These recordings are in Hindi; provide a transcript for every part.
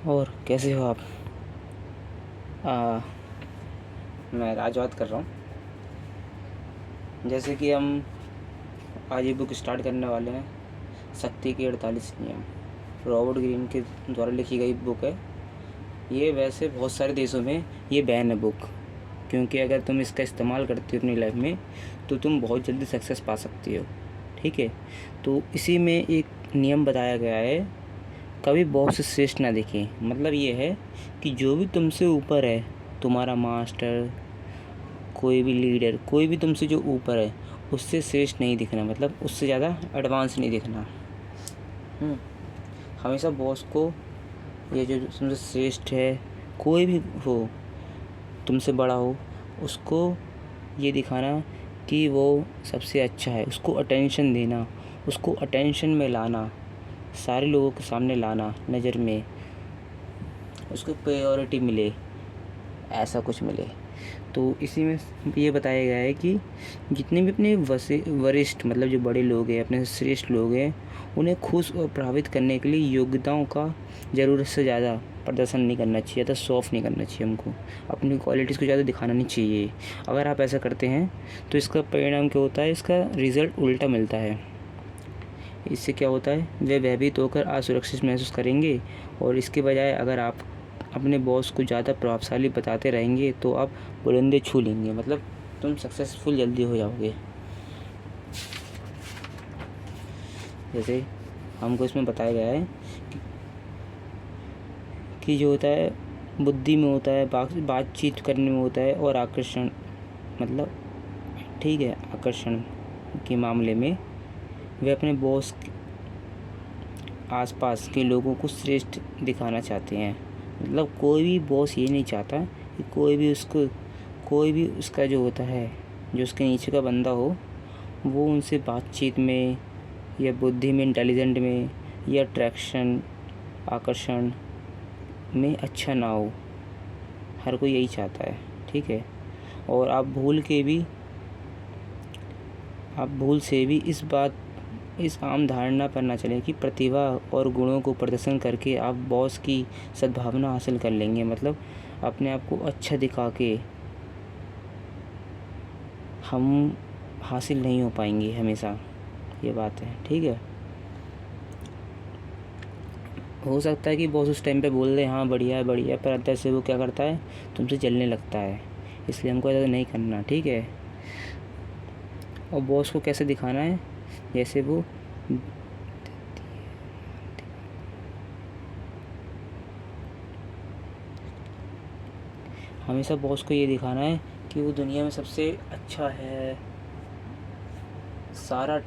और कैसे हो आप? आ, मैं राज बात कर रहा हूँ। जैसे कि हम आज ये बुक स्टार्ट करने वाले हैं, शक्ति के 48 नियम। रॉबर्ट ग्रीन के द्वारा लिखी गई बुक है। ये वैसे बहुत सारे देशों में ये बैन है बुक, क्योंकि अगर तुम इसका इस्तेमाल करती हो अपनी लाइफ में तो तुम बहुत जल्दी सक्सेस पा सकती हो। ठीक है, तो इसी में एक नियम बताया गया है, कभी बॉस से श्रेष्ठ ना दिखें। मतलब ये है कि जो भी तुमसे ऊपर है, तुम्हारा मास्टर, कोई भी लीडर, कोई भी तुमसे जो ऊपर है उससे श्रेष्ठ नहीं दिखना, मतलब उससे ज़्यादा एडवांस नहीं दिखना। हमेशा बॉस को, ये जो तुमसे श्रेष्ठ है, कोई भी हो, तुमसे बड़ा हो, उसको ये दिखाना कि वो सबसे अच्छा है, उसको अटेंशन देना, उसको अटेंशन में लाना, सारे लोगों के सामने लाना, नज़र में उसको प्रायोरिटी मिले, ऐसा कुछ मिले। तो इसी में ये बताया गया है कि जितने भी अपने वरिष्ठ, मतलब जो बड़े लोग हैं, अपने श्रेष्ठ लोग हैं, उन्हें खुश और प्रभावित करने के लिए योग्यताओं का ज़रूरत से ज़्यादा प्रदर्शन नहीं करना चाहिए, ज़्यादा शो ऑफ नहीं करना चाहिए। हमको अपनी क्वालिटीज़ को ज़्यादा दिखाना नहीं चाहिए। अगर आप ऐसा करते हैं तो इसका परिणाम क्या होता है, इसका रिज़ल्ट उल्टा मिलता है। इससे क्या होता है, वे भयभीत होकर असुरक्षित महसूस करेंगे, और इसके बजाय अगर आप अपने बॉस को ज़्यादा प्रभावशाली बताते रहेंगे तो आप बुलंदे छू लेंगे, मतलब तुम सक्सेसफुल जल्दी हो जाओगे। जैसे हमको इसमें बताया गया है कि जो होता है बुद्धि में होता है, बातचीत करने में होता है, और आकर्षण, मतलब ठीक है, आकर्षण के मामले में वे अपने बॉस आसपास के लोगों को श्रेष्ठ दिखाना चाहते हैं। मतलब कोई भी बॉस ये नहीं चाहता कि कोई भी उसका जो होता है, जो उसके नीचे का बंदा हो, वो उनसे बातचीत में या बुद्धि में, इंटेलिजेंट में, या अट्रैक्शन, आकर्षण में अच्छा ना हो। हर कोई यही चाहता है, ठीक है। और आप भूल से भी इस आम धारणा पर ना चलें कि प्रतिभा और गुणों को प्रदर्शन करके आप बॉस की सद्भावना हासिल कर लेंगे। मतलब अपने आप को अच्छा दिखा के हम हासिल नहीं हो पाएंगे हमेशा, ये बात है, ठीक है। हो सकता है कि बॉस उस टाइम पे बोल दे हाँ बढ़िया है बढ़िया है, पर अंदर से वो क्या करता है, तुमसे जलने लगता है। इसलिए हमको ऐसा नहीं करना, ठीक है। और बॉस को कैसे दिखाना है, जैसे वो हमेशा बॉस को ये दिखाना है कि वो दुनिया में सबसे अच्छा है, सारा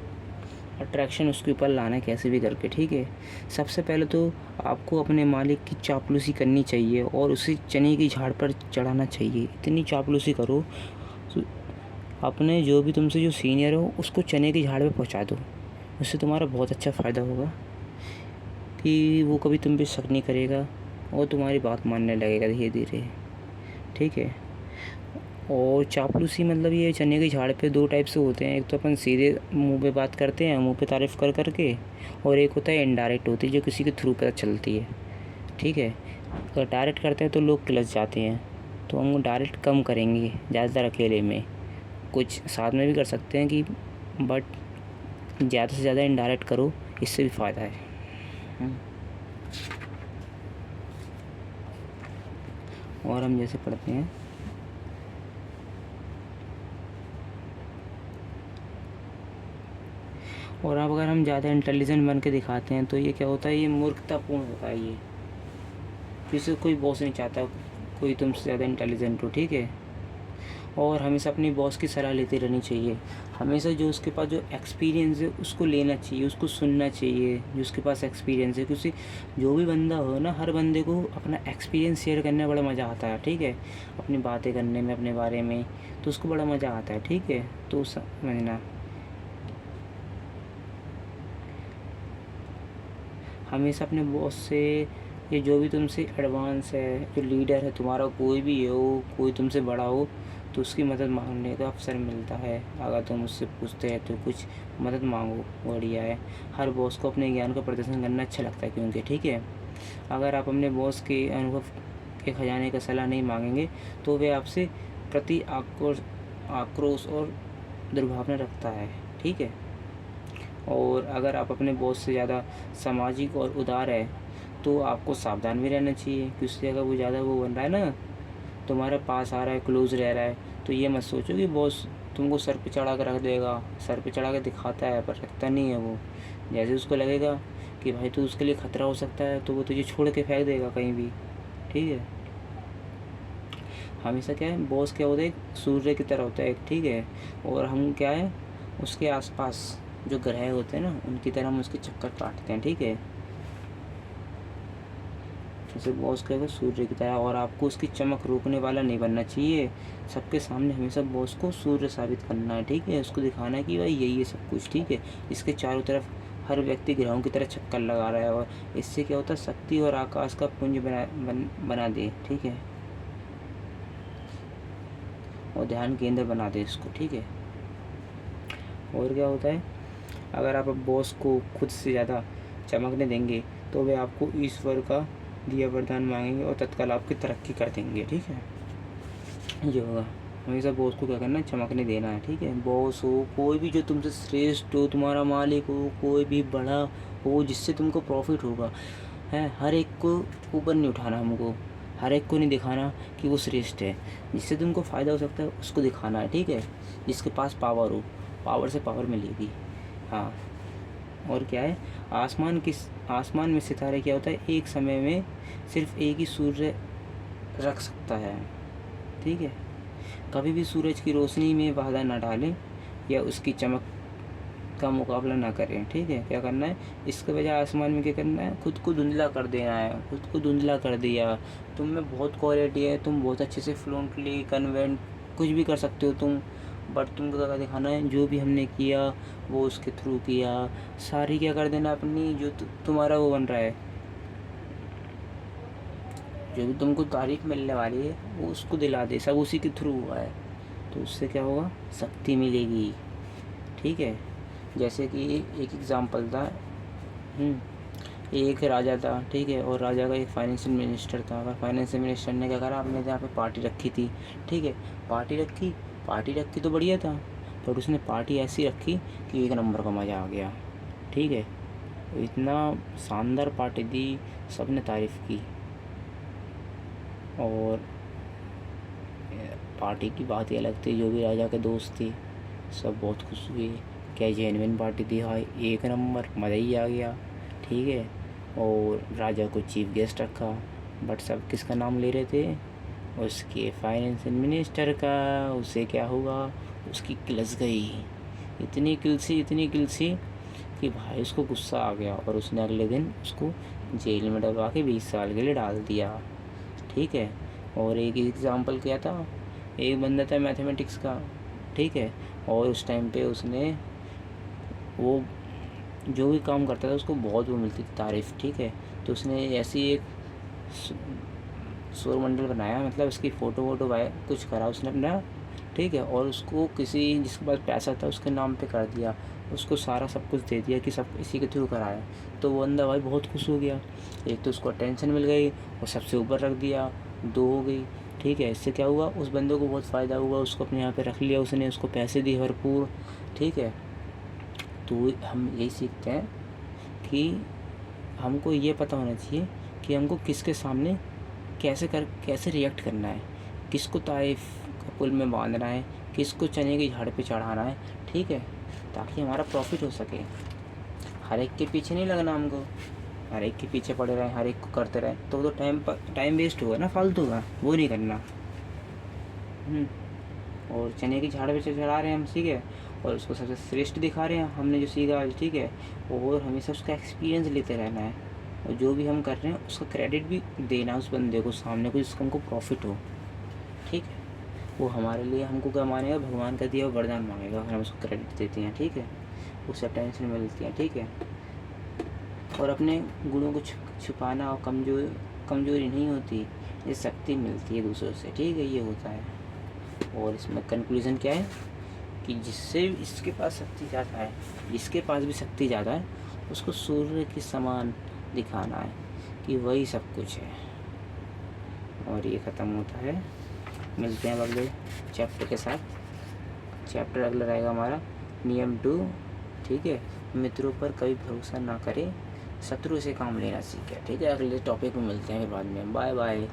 अट्रैक्शन उसके ऊपर लाना है कैसे भी करके, ठीक है। सबसे पहले तो आपको अपने मालिक की चापलूसी करनी चाहिए और उसे चने की झाड़ पर चढ़ाना चाहिए। इतनी चापलूसी करो, अपने जो भी तुमसे जो सीनियर हो उसको चने की झाड़ पे पहुंचा दो। उससे तुम्हारा बहुत अच्छा फ़ायदा होगा कि वो कभी तुम पे शक नहीं करेगा और तुम्हारी बात मानने लगेगा धीरे धीरे, ठीक है। और चापलूसी मतलब ये चने की झाड़ पे दो टाइप से होते हैं। एक तो अपन सीधे मुंह पे बात करते हैं, मुंह पे तारीफ़ कर करके, और एक होता है इनडायरेक्ट होती है, जो किसी के थ्रू पता चलती है, ठीक है। अगर डायरेक्ट करते हैं तो लोग किलस जाते हैं, तो हम डायरेक्ट कम करेंगे, ज़्यादातर अकेले में, कुछ साथ में भी कर सकते हैं कि, बट ज़्यादा से ज़्यादा इनडायरेक्ट करो, इससे भी फ़ायदा है। और हम जैसे पढ़ते हैं, और अब अगर हम ज़्यादा इंटेलिजेंट बन के दिखाते हैं तो ये क्या होता है, ये मूर्खतापूर्ण होता है। ये किसी कोई बॉस नहीं चाहता कोई तुमसे ज़्यादा इंटेलिजेंट हो, ठीक है। और हमेशा अपनी बॉस की सलाह लेते रहनी चाहिए। हमेशा जो उसके पास जो एक्सपीरियंस है उसको लेना चाहिए, उसको सुनना चाहिए, जो उसके पास एक्सपीरियंस है। क्योंकि जो भी बंदा हो ना, हर बंदे को अपना एक्सपीरियंस शेयर करने में बड़ा मज़ा आता है, ठीक है। अपनी बातें करने में अपने बारे में, तो उसको बड़ा मज़ा आता है, ठीक है। तो समझना, हमेशा अपने बॉस से, ये जो भी तुमसे एडवांस है, जो लीडर है तुम्हारा, कोई भी हो, कोई तुमसे बड़ा हो, तो उसकी मदद मांगने का अवसर मिलता है। अगर तुम उससे पूछते हैं तो कुछ मदद मांगो, बढ़िया है। हर बॉस को अपने ज्ञान का प्रदर्शन करना अच्छा लगता है, क्योंकि ठीक है, अगर आप अपने बॉस के अनुभव के खजाने का सलाह नहीं मांगेंगे तो वे आपसे प्रति आक्रोश और दुर्भावना रखता है, ठीक है। और अगर आप अपने बॉस से ज़्यादा सामाजिक और उदार है तो आपको सावधान भी रहना चाहिए, क्योंकि अगर वो ज़्यादा वो बन रहा है ना, तुम्हारे पास आ रहा है, क्लोज रह रहा है, तो ये मत सोचो कि बॉस तुमको सर पे चढ़ा कर रख देगा। सर पे चढ़ा कर दिखाता है पर रखता नहीं है वो। जैसे उसको लगेगा कि भाई तू उसके लिए ख़तरा हो सकता है तो वो तुझे छोड़ के फेंक देगा कहीं भी, ठीक है। हमेशा क्या है, बॉस क्या होता है, एक सूर्य की तरह होता है, ठीक है। और हम क्या है, उसके आसपास जो ग्रह होते हैं ना, उनकी तरह हम उसके चक्कर काटते हैं, ठीक है। जैसे बॉस क्या है, सूर्य की तरह। और आपको उसकी चमक रोकने वाला नहीं बनना चाहिए। सबके सामने हमेशा बॉस को सूर्य साबित करना है, ठीक है। उसको दिखाना है कि भाई यही है सब कुछ, ठीक है। इसके चारों तरफ हर व्यक्ति ग्रहों की तरह चक्कर लगा रहा है, और इससे क्या होता है, शक्ति और आकाश का पुंज बना दे, ठीक है। और ध्यान केंद्र बना दे इसको, ठीक है। और क्या होता है, अगर आप बॉस को खुद से ज़्यादा चमकने देंगे तो वे आपको ईश्वर का दिया वरदान मांगेंगे और तत्काल आपकी तरक्की कर देंगे, ठीक है। ये होगा, हमेशा बॉस को क्या करना है, चमकने देना है, ठीक है। बॉस हो, कोई भी जो तुमसे श्रेष्ठ हो, तुम्हारा मालिक हो, कोई भी बड़ा हो जिससे तुमको प्रॉफिट होगा, है, हर एक को ऊपर नहीं उठाना हमको। हर एक को नहीं दिखाना कि वो श्रेष्ठ है। जिससे तुमको फ़ायदा हो सकता है उसको दिखाना है, ठीक है। जिसके पास पावर हो, पावर से पावर मिलेगी, हाँ। और क्या है, आसमान में सितारे क्या होता है, एक समय में सिर्फ एक ही सूर्य रख सकता है, ठीक है। कभी भी सूरज की रोशनी में बाधा ना डालें या उसकी चमक का मुकाबला ना करें, ठीक है। क्या करना है, इसके बजाय आसमान में क्या करना है, खुद को धुंधला कर देना है। खुद को धुंधला कर दिया, तुम में बहुत क्वालिटी है, तुम बहुत अच्छे से फ्लुएंटली कन्वेंट कुछ भी कर सकते हो तुम, बट तुमको क्या दिखाना है, जो भी हमने किया वो उसके थ्रू किया। सारी क्या कर देना अपनी, जो तुम्हारा वो बन रहा है, जो भी तुमको तारीफ मिलने वाली है वो उसको दिला दे, सब उसी के थ्रू हुआ है। तो उससे क्या होगा, शक्ति मिलेगी, ठीक है। जैसे कि एक एग्ज़ाम्पल था, एक राजा था, ठीक है। और राजा का एक फाइनेंशियल मिनिस्टर था। अगर फाइनेंशियल मिनिस्टर ने क्या करा, आपने यहाँ पे पार्टी रखी थी, ठीक है। पार्टी रखी तो बढ़िया था, पर उसने पार्टी ऐसी रखी कि एक नंबर का मज़ा आ गया, ठीक है। इतना शानदार पार्टी दी, सबने तारीफ़ की। और पार्टी की बात ही अलग थी, जो भी राजा के दोस्त थे सब बहुत खुश हुए। क्या जेन्युइन पार्टी थी, हाँ, एक नंबर, मज़ा ही आ गया, ठीक है। और राजा को चीफ गेस्ट रखा, बट सब किसका नाम ले रहे थे, उसके फाइनेंशियल मिनिस्टर का। उससे क्या हुआ, उसकी किलस गई, इतनी किलसी कि भाई उसको गुस्सा आ गया, और उसने अगले दिन उसको जेल में डलवा के 20 साल के लिए डाल दिया, ठीक है। और एक एग्ज़ाम्पल क्या था, एक बंदा था मैथमेटिक्स का, ठीक है। और उस टाइम पे उसने वो जो भी काम करता था उसको बहुत वो मिलती थी तारीफ़, ठीक है। तो उसने ऐसी एक सौरमंडल बनाया, मतलब उसकी फ़ोटो वोटो कुछ करा उसने अपना, ठीक है। और उसको किसी जिसके पास पैसा था उसके नाम पे कर दिया, उसको सारा सब कुछ दे दिया कि सब इसी के थ्रू कराया। तो वो बंदा भाई बहुत खुश हो गया, एक तो उसको अटेंशन मिल गई और सबसे ऊपर रख दिया, 2 हो गई, ठीक है। इससे क्या हुआ, उस बंदे को बहुत फ़ायदा हुआ, उसको अपने यहाँ पे रख लिया उसने, उसको पैसे दिए भरपूर, ठीक है। तो हम यही सीखते हैं कि हमको ये पता होना चाहिए कि हमको किसके सामने कैसे रिएक्ट करना है, किसको तारीफ़ का पुल में बांधना है, किसको चने की झाड़ पे चढ़ाना है, ठीक है, ताकि हमारा प्रॉफिट हो सके। हर एक के पीछे नहीं लगना हमको, हर एक के पीछे पड़े रहें, हर एक को करते रहें तो टाइम वेस्ट होगा ना, फालतू का, वो नहीं करना। और चने की झाड़ पे चढ़ा रहे हैं हम, ठीक है, और उसको सबसे श्रेष्ठ दिखा रहे हैं हमने जो सीखा आज, ठीक है। और हमेशा उसका एक्सपीरियंस लेते रहना है, और जो भी हम कर रहे हैं उसका क्रेडिट भी देना उस बंदे को सामने को, जिसका हमको प्रॉफिट हो, ठीक है। वो हमारे लिए हमको क्या मानेगा, भगवान का दिया वरदान मांगेगा, हम उसको क्रेडिट देते हैं, ठीक है। उससे अटेंशन मिलती है, ठीक है। और अपने गुणों को छुपाना और कमजोरी नहीं होती, ये शक्ति मिलती है दूसरों से, ठीक है, ये होता है। और इसमें कंक्लूज़न क्या है कि इसके पास शक्ति ज़्यादा है, जिसके पास भी शक्ति ज़्यादा है उसको सूर्य के समान दिखाना है, कि वही सब कुछ है। और ये ख़त्म होता है। मिलते हैं अगले चैप्टर के साथ। चैप्टर अगला रहेगा हमारा नियम 2। ठीक है, मित्रों पर कभी भरोसा ना करें, शत्रु से काम लेना सीखें। ठीक है, अगले टॉपिक में मिलते हैं फिर बाद में। Bye bye.